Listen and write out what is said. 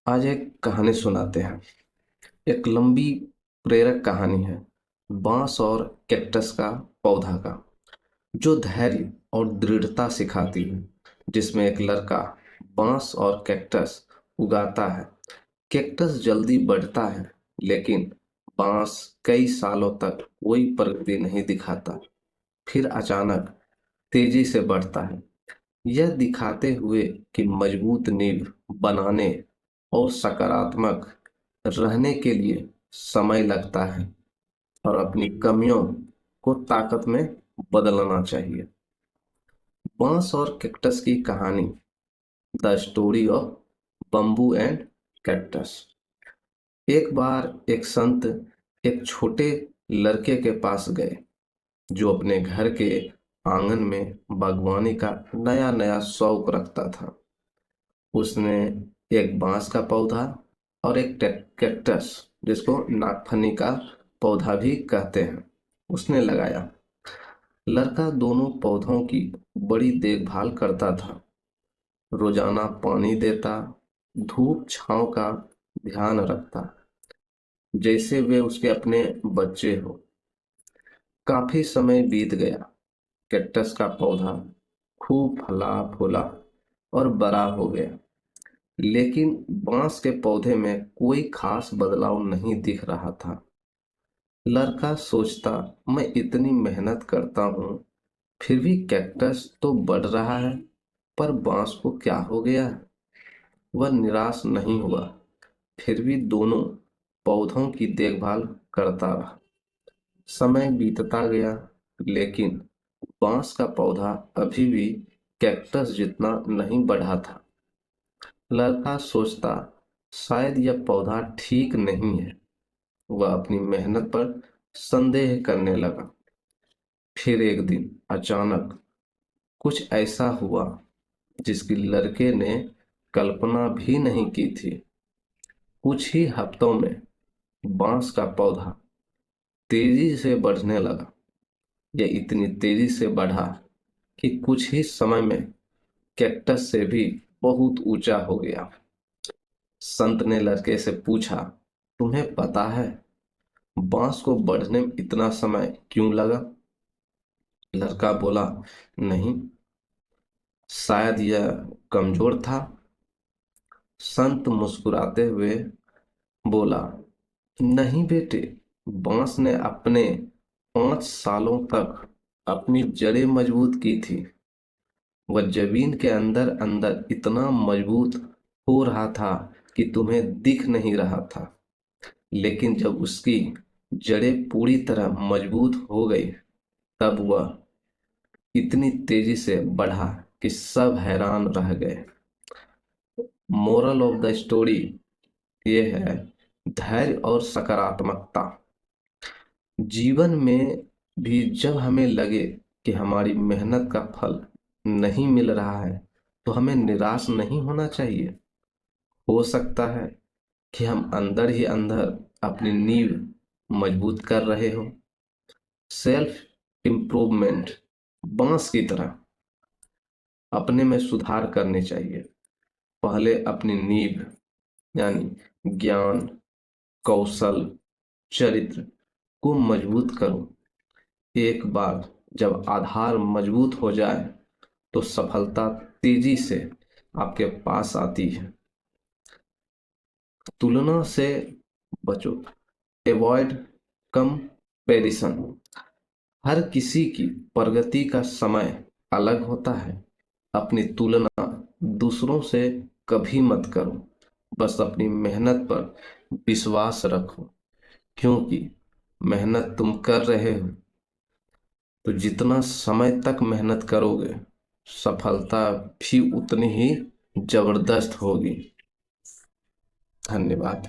आज एक कहानी सुनाते हैं। एक लंबी प्रेरक कहानी है बांस और कैक्टस का पौधा का, जो धैर्य और दृढ़ता सिखाती है। जिसमें एक लड़का बांस और कैक्टस उगाता है। कैक्टस जल्दी बढ़ता है, लेकिन बांस कई सालों तक कोई प्रगति नहीं दिखाता। फिर अचानक तेजी से बढ़ता है, यह दिखाते हुए कि मजबूत नींव बनाने और सकारात्मक रहने के लिए समय लगता है और अपनी कमियों को ताकत में बदलना चाहिए। बांस और कैक्टस की कहानी, the story of bamboo and cactus. एक बार एक संत एक छोटे लड़के के पास गए, जो अपने घर के आंगन में बागवानी का नया नया शौक रखता था। उसने एक बांस का पौधा और एक कैक्टस, जिसको नागफनी का पौधा भी कहते हैं, उसने लगाया। लड़का दोनों पौधों की बड़ी देखभाल करता था। रोजाना पानी देता, धूप छांव का ध्यान रखता, जैसे वे उसके अपने बच्चे हो। काफी समय बीत गया। कैक्टस का पौधा खूब फला फूला और बड़ा हो गया, लेकिन बांस के पौधे में कोई खास बदलाव नहीं दिख रहा था। लड़का सोचता, मैं इतनी मेहनत करता हूँ, फिर भी कैक्टस तो बढ़ रहा है, पर बांस को क्या हो गया है? वह निराश नहीं हुआ, फिर भी दोनों पौधों की देखभाल करता रहा। समय बीतता गया, लेकिन बांस का पौधा अभी भी कैक्टस जितना नहीं बढ़ा था। लड़का सोचता, शायद यह पौधा ठीक नहीं है। वह अपनी मेहनत पर संदेह करने लगा। फिर एक दिन अचानक कुछ ऐसा हुआ जिसकी लड़के ने कल्पना भी नहीं की थी। कुछ ही हफ्तों में बांस का पौधा तेजी से बढ़ने लगा। यह इतनी तेजी से बढ़ा कि कुछ ही समय में कैक्टस से भी बहुत ऊंचा हो गया। संत ने लड़के से पूछा, तुम्हें पता है बांस को बढ़ने में इतना समय क्यों लगा? लड़का बोला, नहीं, शायद यह कमजोर था। संत मुस्कुराते हुए बोला, नहीं बेटे, बांस ने अपने 5 सालों तक अपनी जड़ें मजबूत की थी। वह जमीन के अंदर अंदर इतना मजबूत हो रहा था कि तुम्हें दिख नहीं रहा था। लेकिन जब उसकी जड़ें पूरी तरह मजबूत हो गई, तब वह इतनी तेजी से बढ़ा कि सब हैरान रह गए। मोरल ऑफ द स्टोरी ये है, धैर्य और सकारात्मकता। जीवन में भी जब हमें लगे कि हमारी मेहनत का फल नहीं मिल रहा है, तो हमें निराश नहीं होना चाहिए। हो सकता है कि हम अंदर ही अंदर अपनी नींव मजबूत कर रहे हो। सेल्फ इम्प्रूवमेंट बांस की तरह अपने में सुधार करने चाहिए। पहले अपनी नींव यानी ज्ञान, कौशल, चरित्र को मजबूत करो। एक बार जब आधार मजबूत हो जाए, तो सफलता तेजी से आपके पास आती है। तुलना से बचो, अवॉइड कंपैरिजन। हर किसी की प्रगति का समय अलग होता है। अपनी तुलना दूसरों से कभी मत करो। बस अपनी मेहनत पर विश्वास रखो, क्योंकि मेहनत तुम कर रहे हो, तो जितना समय तक मेहनत करोगे, सफलता भी उतनी ही जबरदस्त होगी। धन्यवाद।